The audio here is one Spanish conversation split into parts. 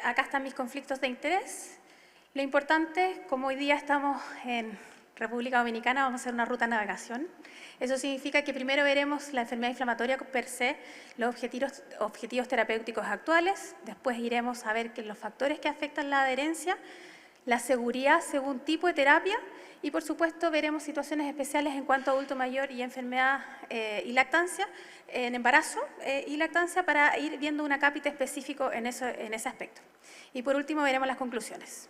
acá están mis conflictos de interés. Lo importante, como hoy día estamos en República Dominicana, vamos a hacer una ruta de navegación. Eso significa que primero veremos la enfermedad inflamatoria per se, los objetivos terapéuticos actuales, después iremos a ver los factores que afectan la adherencia, la seguridad según tipo de terapia y, por supuesto, veremos situaciones especiales en cuanto a adulto mayor y enfermedad y lactancia, en embarazo y lactancia, para ir viendo un acápite específico en ese aspecto. Y, por último, veremos las conclusiones.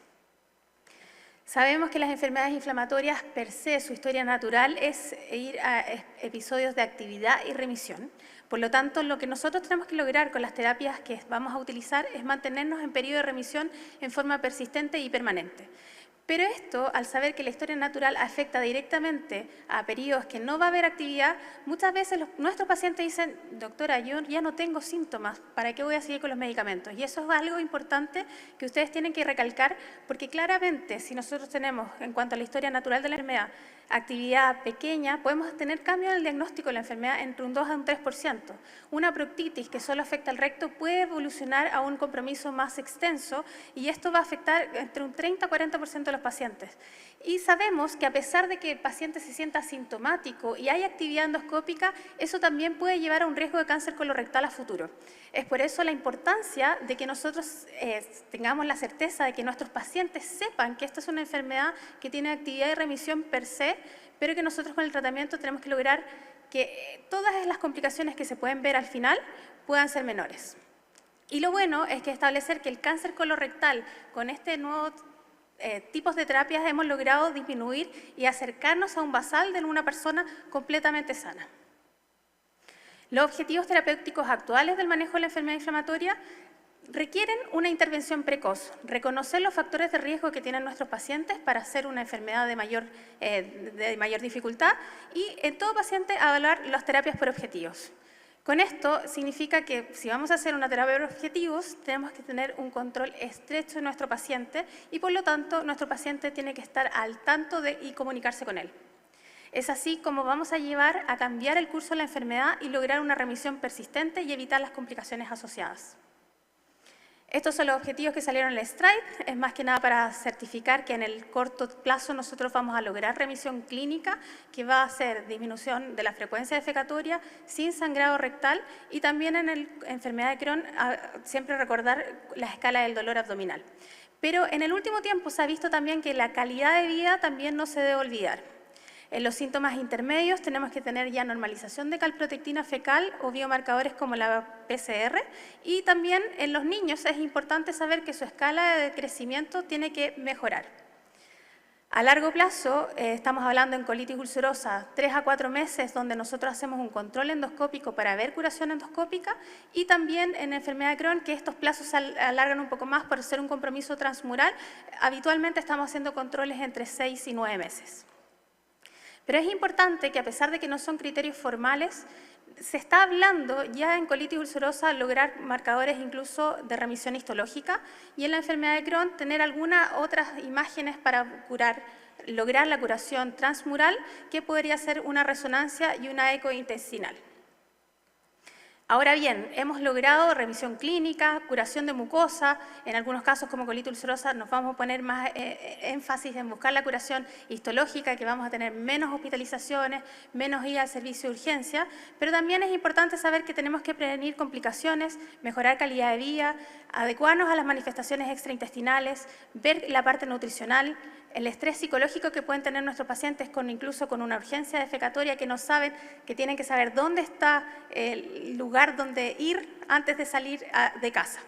Sabemos que las enfermedades inflamatorias per se, su historia natural es ir a episodios de actividad y remisión. Por lo tanto, lo que nosotros tenemos que lograr con las terapias que vamos a utilizar es mantenernos en periodo de remisión en forma persistente y permanente. Pero esto, al saber que la historia natural afecta directamente a periodos que no va a haber actividad, muchas veces nuestros pacientes dicen: doctora, yo ya no tengo síntomas, ¿para qué voy a seguir con los medicamentos? Y eso es algo importante que ustedes tienen que recalcar, porque claramente si nosotros tenemos, en cuanto a la historia natural de la enfermedad, actividad pequeña, podemos tener cambio en el diagnóstico de la enfermedad entre un 2 a un 3%. Una proctitis que solo afecta al recto puede evolucionar a un compromiso más extenso y esto va a afectar entre un 30 a 40% de los pacientes. Y sabemos que a pesar de que el paciente se sienta asintomático y hay actividad endoscópica, eso también puede llevar a un riesgo de cáncer colorectal a futuro. Es por eso la importancia de que nosotros tengamos la certeza de que nuestros pacientes sepan que esta es una enfermedad que tiene actividad y remisión per se, pero que nosotros con el tratamiento tenemos que lograr que todas las complicaciones que se pueden ver al final puedan ser menores. Y lo bueno es que establecer que el cáncer colorectal con este nuevo tipos de terapias hemos logrado disminuir y acercarnos a un basal de una persona completamente sana. Los objetivos terapéuticos actuales del manejo de la enfermedad inflamatoria requieren una intervención precoz, reconocer los factores de riesgo que tienen nuestros pacientes para hacer una enfermedad de mayor dificultad y en todo paciente evaluar las terapias por objetivos. Con esto significa que si vamos a hacer una terapia por objetivos, tenemos que tener un control estrecho de nuestro paciente y, por lo tanto, nuestro paciente tiene que estar al tanto y comunicarse con él. Es así como vamos a llevar a cambiar el curso de la enfermedad y lograr una remisión persistente y evitar las complicaciones asociadas. Estos son los objetivos que salieron en el slide, es más que nada para certificar que en el corto plazo nosotros vamos a lograr remisión clínica, que va a ser disminución de la frecuencia defecatoria sin sangrado rectal y también en la enfermedad de Crohn siempre recordar la escala del dolor abdominal. Pero en el último tiempo se ha visto también que la calidad de vida también no se debe olvidar. En los síntomas intermedios tenemos que tener ya normalización de calprotectina fecal o biomarcadores como la PCR, y también en los niños es importante saber que su escala de crecimiento tiene que mejorar. A largo plazo estamos hablando en colitis ulcerosa 3 a 4 meses, donde nosotros hacemos un control endoscópico para ver curación endoscópica, y también en enfermedad de Crohn, que estos plazos se alargan un poco más por ser un compromiso transmural. Habitualmente estamos haciendo controles entre 6 y 9 meses. Pero es importante que, a pesar de que no son criterios formales, se está hablando ya en colitis ulcerosa lograr marcadores incluso de remisión histológica, y en la enfermedad de Crohn tener algunas otras imágenes para lograr la curación transmural, que podría ser una resonancia y una eco intestinal. Ahora bien, hemos logrado remisión clínica, curación de mucosa, en algunos casos como colitis ulcerosa nos vamos a poner más énfasis en buscar la curación histológica, que vamos a tener menos hospitalizaciones, menos ida al servicio de urgencia, pero también es importante saber que tenemos que prevenir complicaciones, mejorar calidad de vida, adecuarnos a las manifestaciones extraintestinales, ver la parte nutricional, el estrés psicológico que pueden tener nuestros pacientes incluso con una urgencia defecatoria, que no saben, que tienen que saber dónde está el lugar donde ir antes de salir de casa.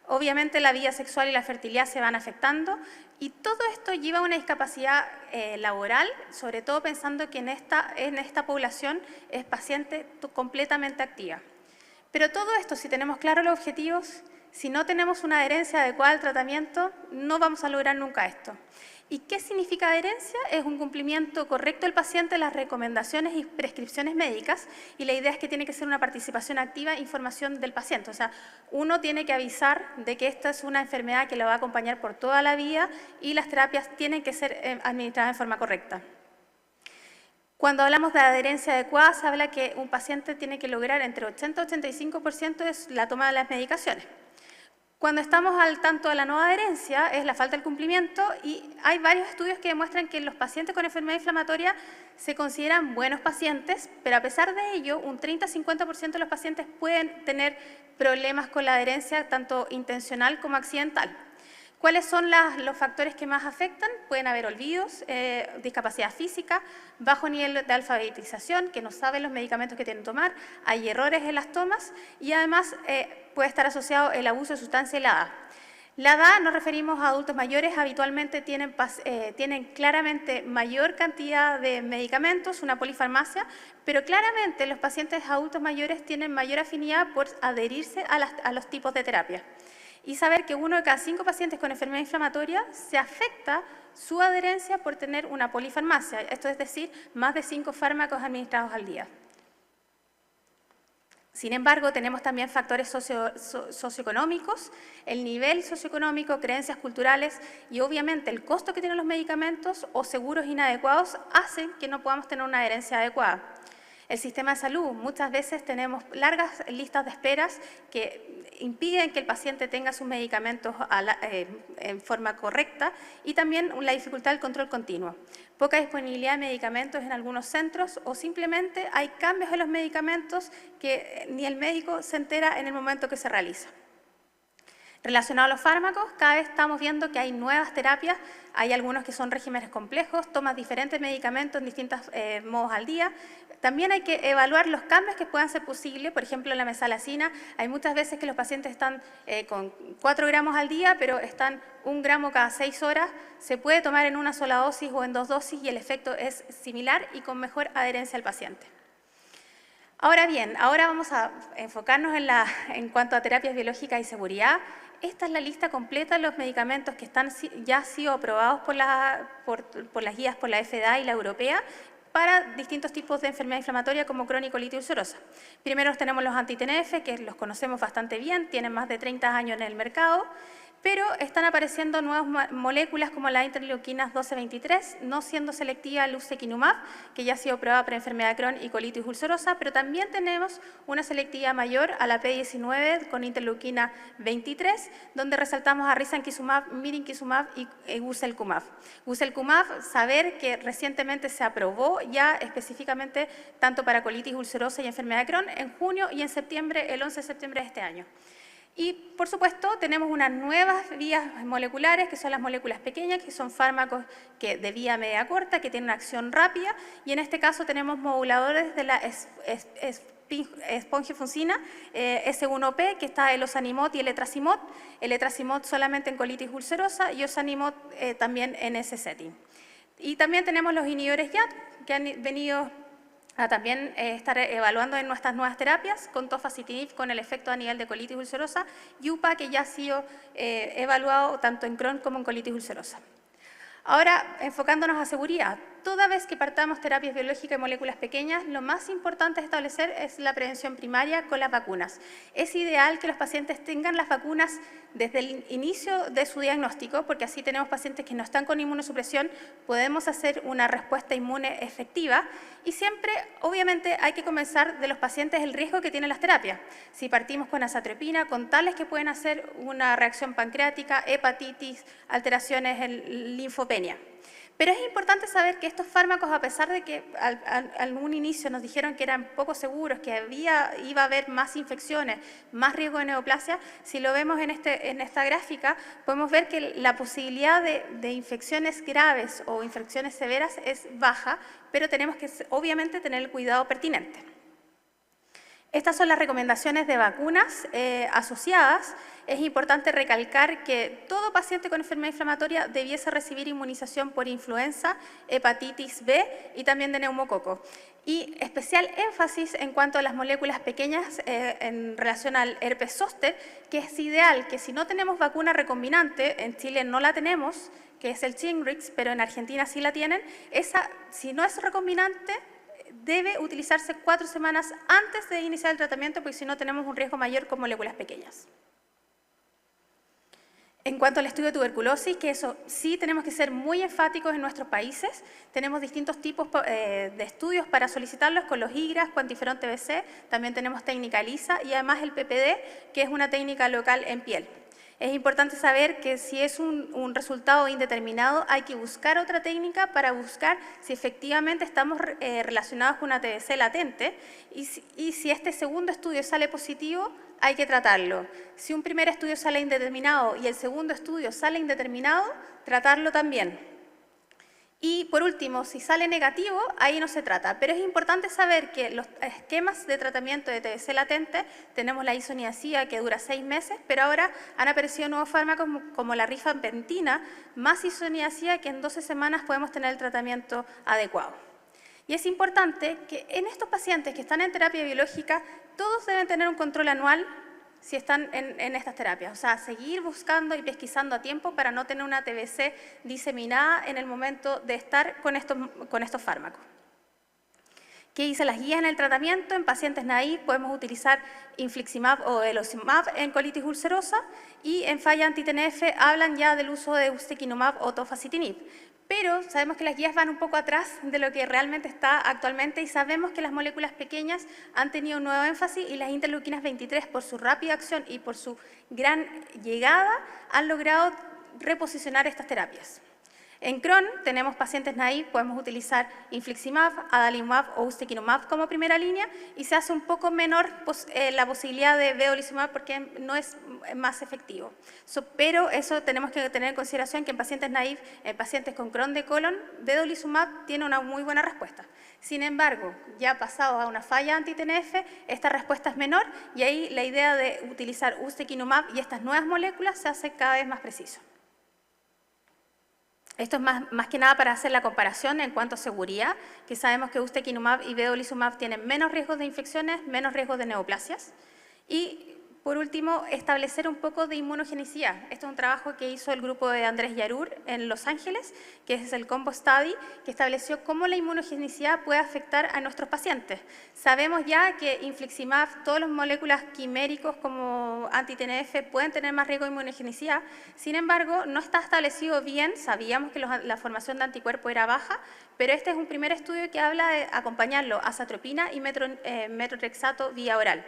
Obviamente la vida sexual y la fertilidad se van afectando, y todo esto lleva a una discapacidad laboral, sobre todo pensando que en esta población es paciente completamente activa. Pero todo esto, si tenemos claros los objetivos, si no tenemos una adherencia adecuada al tratamiento, no vamos a lograr nunca esto. ¿Y qué significa adherencia? Es un cumplimiento correcto del paciente de las recomendaciones y prescripciones médicas, y la idea es que tiene que ser una participación activa e información del paciente. O sea, uno tiene que avisar de que esta es una enfermedad que lo va a acompañar por toda la vida y las terapias tienen que ser administradas de forma correcta. Cuando hablamos de adherencia adecuada, se habla que un paciente tiene que lograr entre 80 y 85% de la toma de las medicaciones. Cuando estamos al tanto de la no adherencia, es la falta del cumplimiento, y hay varios estudios que demuestran que los pacientes con enfermedad inflamatoria se consideran buenos pacientes, pero a pesar de ello, un 30-50% de los pacientes pueden tener problemas con la adherencia, tanto intencional como accidental. ¿Cuáles son los factores que más afectan? Pueden haber olvidos, discapacidad física, bajo nivel de alfabetización, que no saben los medicamentos que tienen que tomar, hay errores en las tomas y además puede estar asociado el abuso de sustancia y la edad. La edad, nos referimos a adultos mayores, habitualmente tienen claramente mayor cantidad de medicamentos, una polifarmacia, pero claramente los pacientes adultos mayores tienen mayor afinidad por adherirse a los tipos de terapia. Y saber que 1 de cada 5 pacientes con enfermedad inflamatoria se afecta su adherencia por tener una polifarmacia, esto es decir, más de 5 fármacos administrados al día. Sin embargo, tenemos también factores socioeconómicos, el nivel socioeconómico, creencias culturales y obviamente el costo que tienen los medicamentos o seguros inadecuados hacen que no podamos tener una adherencia adecuada. El sistema de salud, muchas veces tenemos largas listas de esperas que impiden que el paciente tenga sus medicamentos en forma correcta y también la dificultad del control continuo. Poca disponibilidad de medicamentos en algunos centros o simplemente hay cambios en los medicamentos que ni el médico se entera en el momento que se realiza. Relacionado a los fármacos, cada vez estamos viendo que hay nuevas terapias, hay algunos que son regímenes complejos, tomas diferentes medicamentos en distintos modos al día. También hay que evaluar los cambios que puedan ser posibles, por ejemplo, en la mesalazina, hay muchas veces que los pacientes están con 4 gramos al día, pero están 1 gramo cada 6 horas, se puede tomar en una sola dosis o en 2 dosis y el efecto es similar y con mejor adherencia al paciente. Ahora bien, ahora vamos a enfocarnos en cuanto a terapias biológicas y seguridad. Esta es la lista completa de los medicamentos que ya han sido aprobados por las guías por la FDA y la europea para distintos tipos de enfermedad inflamatoria como crónico-colitis ulcerosa. Primero tenemos los anti-TNF, que los conocemos bastante bien, tienen más de 30 años en el mercado, pero están apareciendo nuevas moléculas como la interleuquinas 12-23, no siendo selectiva el ustekinumab, que ya ha sido aprobada para enfermedad de Crohn y colitis ulcerosa, pero también tenemos una selectividad mayor a la P19 con interleuquina 23, donde resaltamos a risankizumab, mirinkizumab y guselkumab. Guselkumab, saber que recientemente se aprobó ya específicamente tanto para colitis ulcerosa y enfermedad de Crohn en junio y en septiembre, el 11 de septiembre de este año. Y, por supuesto, tenemos unas nuevas vías moleculares, que son las moléculas pequeñas, que son fármacos de vía media corta, que tienen una acción rápida, y en este caso tenemos moduladores de la espongifuncina S1P, que está el osanimod y el etrasimod solamente en colitis ulcerosa y osanimod también en ese setting. Y también tenemos los inhibidores YAT, que han venido a también estar evaluando en nuestras nuevas terapias, con tofacitinib con el efecto a nivel de colitis ulcerosa, y UPA, que ya ha sido evaluado tanto en Crohn como en colitis ulcerosa. Ahora, enfocándonos a seguridad, toda vez que partamos terapias biológicas y moléculas pequeñas, lo más importante a establecer es la prevención primaria con las vacunas. Es ideal que los pacientes tengan las vacunas desde el inicio de su diagnóstico, porque así tenemos pacientes que no están con inmunosupresión, podemos hacer una respuesta inmune efectiva y siempre, obviamente, hay que comenzar de los pacientes el riesgo que tienen las terapias. Si partimos con azatropina, con tales que pueden hacer una reacción pancreática, hepatitis, alteraciones en linfopenia. Pero es importante saber que estos fármacos, a pesar de que al un inicio nos dijeron que eran poco seguros, que iba a haber más infecciones, más riesgo de neoplasia, si lo vemos en esta gráfica, podemos ver que la posibilidad de infecciones graves o infecciones severas es baja, pero tenemos que obviamente tener el cuidado pertinente. Estas son las recomendaciones de vacunas asociadas. Es importante recalcar que todo paciente con enfermedad inflamatoria debiese recibir inmunización por influenza, hepatitis B y también de neumococo. Y especial énfasis en cuanto a las moléculas pequeñas en relación al herpes zóster, que es ideal que si no tenemos vacuna recombinante, en Chile no la tenemos, que es el Shingrix, pero en Argentina sí la tienen, esa, si no es recombinante, debe utilizarse 4 semanas antes de iniciar el tratamiento, porque si no tenemos un riesgo mayor con moléculas pequeñas. En cuanto al estudio de tuberculosis, que eso sí tenemos que ser muy enfáticos en nuestros países, tenemos distintos tipos de estudios para solicitarlos con los IGRAS, cuantiferón TBC, también tenemos técnica ELISA y además el PPD, que es una técnica local en piel. Es importante saber que si es un resultado indeterminado, hay que buscar otra técnica para buscar si efectivamente estamos relacionados con una TBC latente y si este segundo estudio sale positivo, hay que tratarlo. Si un primer estudio sale indeterminado y el segundo estudio sale indeterminado, tratarlo también. Y por último, si sale negativo, ahí no se trata. Pero es importante saber que los esquemas de tratamiento de TBC latente, tenemos la isoniazida que dura 6 meses, pero ahora han aparecido nuevos fármacos como la rifampicina, más isoniazida, que en 12 semanas podemos tener el tratamiento adecuado. Y es importante que en estos pacientes que están en terapia biológica, todos deben tener un control anual si están en estas terapias. O sea, seguir buscando y pesquisando a tiempo para no tener una TBC diseminada en el momento de estar con estos fármacos. ¿Qué dicen las guías en el tratamiento? En pacientes naïf podemos utilizar infliximab o velocimab en colitis ulcerosa y en falla anti-TNF hablan ya del uso de ustekinumab o tofacitinib. Pero sabemos que las guías van un poco atrás de lo que realmente está actualmente y sabemos que las moléculas pequeñas han tenido un nuevo énfasis y las interleuquinas 23, por su rápida acción y por su gran llegada, han logrado reposicionar estas terapias. En Crohn tenemos pacientes naïf, podemos utilizar infliximab, adalimumab o ustekinumab como primera línea y se hace un poco menor la posibilidad de vedolizumab porque no es más efectivo. Pero eso tenemos que tener en consideración que en pacientes naïf, en pacientes con Crohn de colon, vedolizumab tiene una muy buena respuesta. Sin embargo, ya pasado a una falla anti-TNF, esta respuesta es menor y ahí la idea de utilizar ustekinumab y estas nuevas moléculas se hace cada vez más preciso. Esto es más que nada para hacer la comparación en cuanto a seguridad, que sabemos que ustekinumab y vedolizumab tienen menos riesgos de infecciones, menos riesgos de neoplasias. Y por último, establecer un poco de inmunogenicidad. Este es un trabajo que hizo el grupo de Andrés Yarur en Los Ángeles, que es el Combo Study, que estableció cómo la inmunogenicidad puede afectar a nuestros pacientes. Sabemos ya que infliximab, todas las moléculas quiméricos como anti-TNF pueden tener más riesgo de inmunogenicidad. Sin embargo, no está establecido bien, sabíamos que la formación de anticuerpos era baja, pero este es un primer estudio que habla de acompañarlo a azatropina y metotrexato vía oral.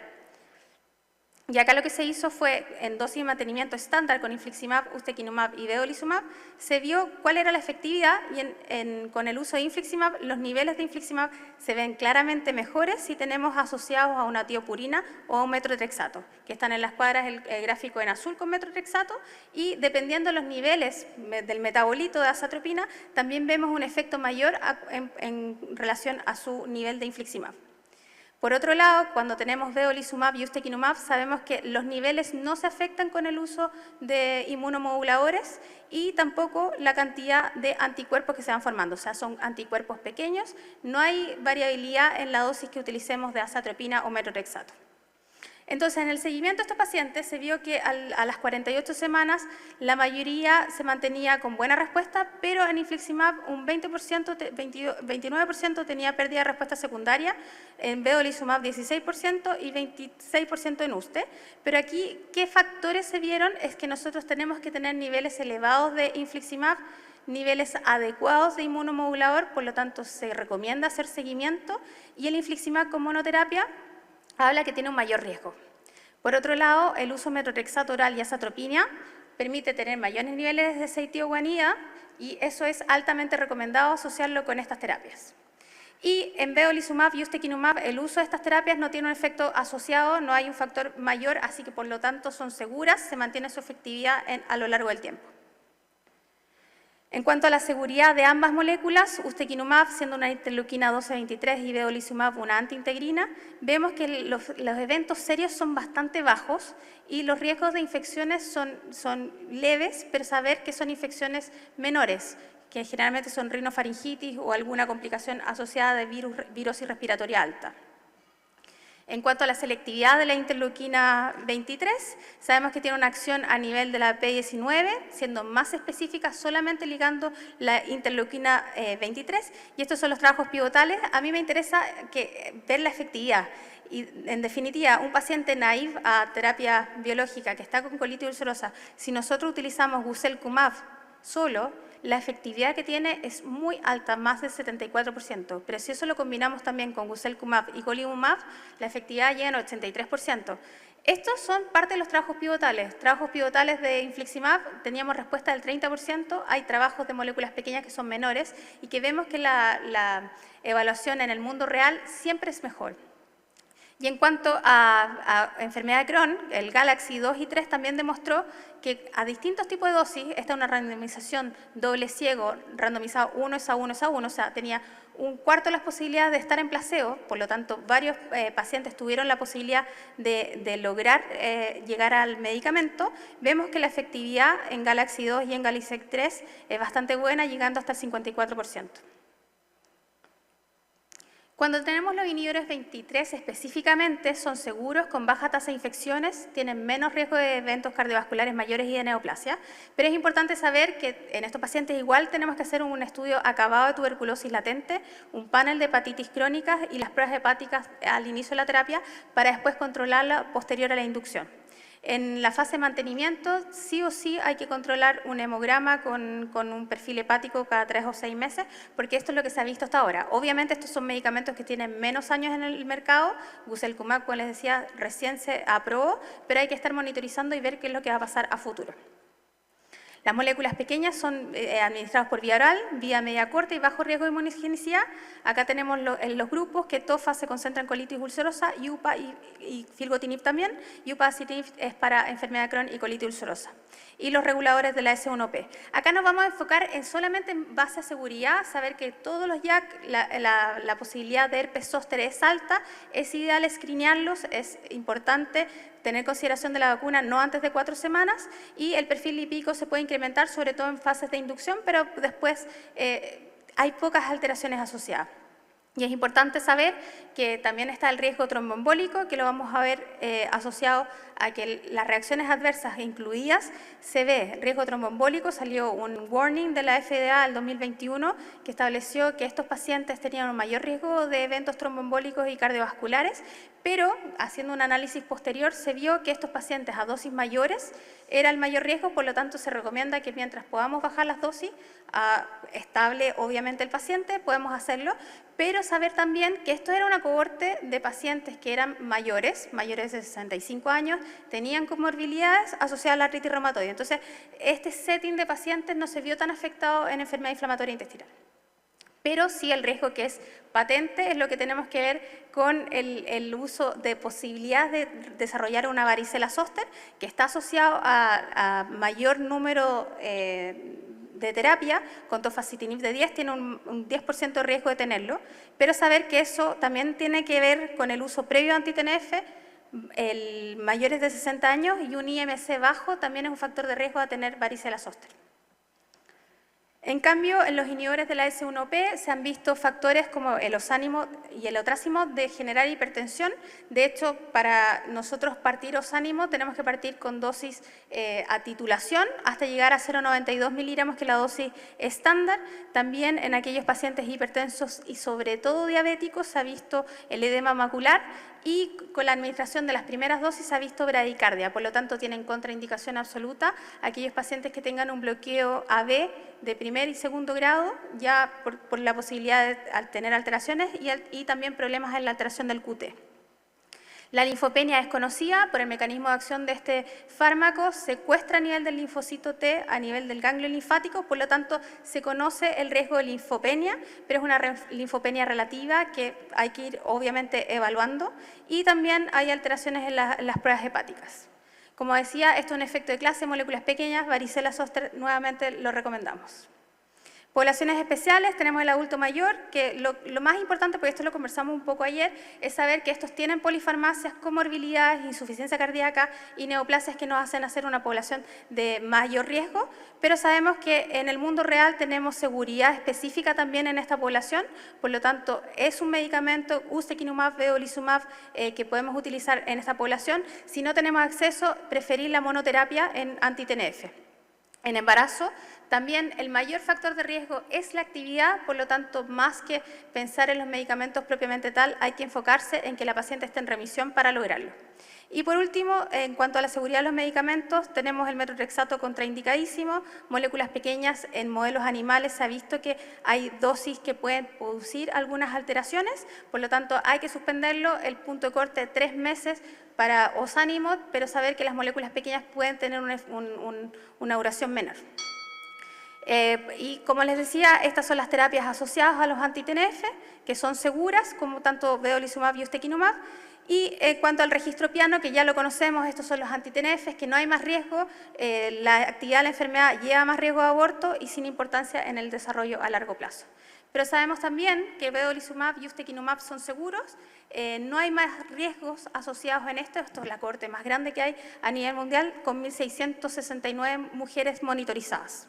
Y acá lo que se hizo fue, en dosis de mantenimiento estándar con infliximab, ustekinumab y vedolizumab, se vio cuál era la efectividad y con el uso de infliximab, los niveles de infliximab se ven claramente mejores si tenemos asociados a una tiopurina o a un metotrexato, que están en las cuadras el gráfico en azul con metotrexato, y dependiendo de los niveles del metabolito de azatropina, también vemos un efecto mayor en relación a su nivel de infliximab. Por otro lado, cuando tenemos vedolizumab y ustekinumab, sabemos que los niveles no se afectan con el uso de inmunomoduladores y tampoco la cantidad de anticuerpos que se van formando. O sea, son anticuerpos pequeños, no hay variabilidad en la dosis que utilicemos de azatropina o metotrexato. Entonces, en el seguimiento de estos pacientes se vio que a las 48 semanas la mayoría se mantenía con buena respuesta, pero en infliximab un 29% tenía pérdida de respuesta secundaria, en vedolizumab 16% y 26% en USTE. Pero aquí, ¿qué factores se vieron? Es que nosotros tenemos que tener niveles elevados de infliximab, niveles adecuados de inmunomodulador, por lo tanto se recomienda hacer seguimiento, y el infliximab con monoterapia habla que tiene un mayor riesgo. Por otro lado, el uso de metotrexato oral y azatropina permite tener mayores niveles de ceitioguanida y eso es altamente recomendado asociarlo con estas terapias. Y en vedolizumab y ustekinumab el uso de estas terapias no tiene un efecto asociado, no hay un factor mayor, así que por lo tanto son seguras, se mantiene su efectividad a lo largo del tiempo. En cuanto a la seguridad de ambas moléculas, ustekinumab siendo una interleuquina 12-23 y vedolizumab una antiintegrina, vemos que los eventos serios son bastante bajos y los riesgos de infecciones son leves, pero saber que son infecciones menores, que generalmente son rinofaringitis o alguna complicación asociada de virosis respiratoria alta. En cuanto a la selectividad de la interleuquina 23, sabemos que tiene una acción a nivel de la P19, siendo más específica solamente ligando la interleuquina 23, y estos son los trabajos pivotales. A mí me interesa ver la efectividad. Y en definitiva, un paciente naïf a terapia biológica que está con colitis ulcerosa, si nosotros utilizamos guselkumab solo, la efectividad que tiene es muy alta, más del 74%, pero si eso lo combinamos también con guselkumab y golimumab, la efectividad llega al 83%. Estos son parte de los trabajos pivotales. Trabajos pivotales de infliximab, teníamos respuesta del 30%, hay trabajos de moléculas pequeñas que son menores y que vemos que la evaluación en el mundo real siempre es mejor. Y en cuanto a enfermedad de Crohn, el Galaxy 2 y 3 también demostró que a distintos tipos de dosis, esta es una randomización doble ciego, randomizado 1 es a 1 es a 1, o sea, tenía un cuarto de las posibilidades de estar en placebo, por lo tanto, varios pacientes tuvieron la posibilidad de lograr llegar al medicamento. Vemos que la efectividad en Galaxy 2 y en Galaxy 3 es bastante buena, llegando hasta el 54%. Cuando tenemos los inhibidores 23 específicamente, son seguros, con baja tasa de infecciones, tienen menos riesgo de eventos cardiovasculares mayores y de neoplasia, pero es importante saber que en estos pacientes igual tenemos que hacer un estudio acabado de tuberculosis latente, un panel de hepatitis crónicas y las pruebas hepáticas al inicio de la terapia para después controlarla posterior a la inducción. En la fase de mantenimiento, sí o sí hay que controlar un hemograma con un perfil hepático cada 3 o 6 meses, porque esto es lo que se ha visto hasta ahora. Obviamente estos son medicamentos que tienen menos años en el mercado, Guselkumab, como les decía, recién se aprobó, pero hay que estar monitorizando y ver qué es lo que va a pasar a futuro. Las moléculas pequeñas son administradas por vía oral, vía media corta y bajo riesgo de inmunogenicidad. Acá tenemos los grupos que tofa se concentra en colitis ulcerosa, UPA y filgotinib también. Upadacitinib es para enfermedad de Crohn y colitis ulcerosa. Y los reguladores de la S1P. Acá nos vamos a enfocar solamente en base a seguridad, saber que todos los JAK, la posibilidad de herpes zóster es alta, es ideal escreenearlos, es importante tener consideración de la vacuna no antes de 4 semanas y el perfil lipídico se puede incrementar sobre todo en fases de inducción, pero después hay pocas alteraciones asociadas. Y es importante saber que también está el riesgo tromboembólico, que lo vamos a ver asociado a que las reacciones adversas incluidas se ve riesgo tromboembólico. Salió un warning de la FDA del 2021 que estableció que estos pacientes tenían un mayor riesgo de eventos tromboembólicos y cardiovasculares, pero haciendo un análisis posterior se vio que estos pacientes a dosis mayores era el mayor riesgo, por lo tanto se recomienda que mientras podamos bajar las dosis, estable obviamente el paciente, podemos hacerlo, pero saber también que esto era una cohorte de pacientes que eran mayores de 65 años, tenían comorbilidades asociadas a la artritis reumatoide. Entonces, este setting de pacientes no se vio tan afectado en enfermedad inflamatoria intestinal. Pero sí el riesgo que es patente es lo que tenemos que ver con el uso de posibilidades de desarrollar una varicela zóster, que está asociado a mayor número de terapia, con tofacitinib de 10 tiene un 10% de riesgo de tenerlo, pero saber que eso también tiene que ver con el uso previo de anti-TNF, mayores de 60 años y un IMC bajo también es un factor de riesgo a tener varicela zóster. En cambio, en los inhibidores de la S1P se han visto factores como el osánimo y el otrásimo de generar hipertensión. De hecho, para nosotros partir osánimo tenemos que partir con dosis a titulación hasta llegar a 0,92 miligramos, que es la dosis estándar. También en aquellos pacientes hipertensos y sobre todo diabéticos se ha visto el edema macular y con la administración de las primeras dosis se ha visto bradicardia. Por lo tanto, tienen contraindicación absoluta aquellos pacientes que tengan un bloqueo AB de primer y segundo grado, ya por la posibilidad de tener alteraciones y también problemas en la alteración del QT. La linfopenia es conocida por el mecanismo de acción de este fármaco, secuestra a nivel del linfocito T, a nivel del ganglio linfático, por lo tanto se conoce el riesgo de linfopenia, pero es una linfopenia relativa que hay que ir obviamente evaluando y también hay alteraciones en las pruebas hepáticas. Como decía, esto es un efecto de clase, moléculas pequeñas, varicela zóster, nuevamente lo recomendamos. Poblaciones especiales, tenemos el adulto mayor, que lo más importante, porque esto lo conversamos un poco ayer, es saber que estos tienen polifarmacias, comorbilidades, insuficiencia cardíaca y neoplasias que nos hacen hacer una población de mayor riesgo, pero sabemos que en el mundo real tenemos seguridad específica también en esta población, por lo tanto es un medicamento, ustekinumab, vedolizumab, que podemos utilizar en esta población. Si no tenemos acceso, preferir la monoterapia en anti-TNF. En embarazo, también el mayor factor de riesgo es la actividad, por lo tanto, más que pensar en los medicamentos propiamente tal, hay que enfocarse en que la paciente esté en remisión para lograrlo. Y por último, en cuanto a la seguridad de los medicamentos, tenemos el metrorexato contraindicadísimo, moléculas pequeñas en modelos animales se ha visto que hay dosis que pueden producir algunas alteraciones, por lo tanto hay que suspenderlo, el punto de corte de 3 meses para ozanimod, pero saber que las moléculas pequeñas pueden tener una duración menor. Y como les decía, estas son las terapias asociadas a los anti-TNF, que son seguras, como tanto vedolizumab y ustekinumab. Y en cuanto al registro piano, que ya lo conocemos, estos son los anti-TNF, que no hay más riesgo, la actividad de la enfermedad lleva más riesgo de aborto y sin importancia en el desarrollo a largo plazo. Pero sabemos también que vedolizumab y ustekinumab son seguros, no hay más riesgos asociados en esto es la cohorte más grande que hay a nivel mundial, con 1.669 mujeres monitorizadas.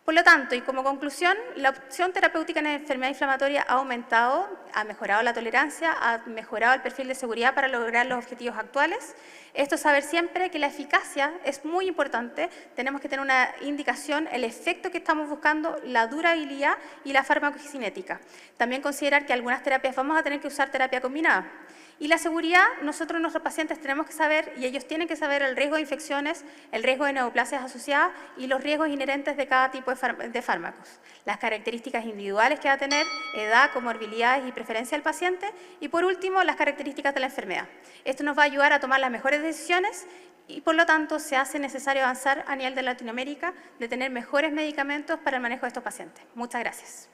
Por lo tanto, y como conclusión, la opción terapéutica en enfermedad inflamatoria ha aumentado, ha mejorado la tolerancia, ha mejorado el perfil de seguridad para lograr los objetivos actuales. Esto es saber siempre que la eficacia es muy importante, tenemos que tener una indicación, el efecto que estamos buscando, la durabilidad y la farmacocinética. También considerar que algunas terapias vamos a tener que usar terapia combinada. Y la seguridad, nosotros nuestros pacientes tenemos que saber, y ellos tienen que saber el riesgo de infecciones, el riesgo de neoplasias asociadas y los riesgos inherentes de cada tipo de fármacos. Las características individuales que va a tener, edad, comorbilidades y preferencia del paciente. Y por último, las características de la enfermedad. Esto nos va a ayudar a tomar las mejores decisiones y por lo tanto se hace necesario avanzar a nivel de Latinoamérica de tener mejores medicamentos para el manejo de estos pacientes. Muchas gracias.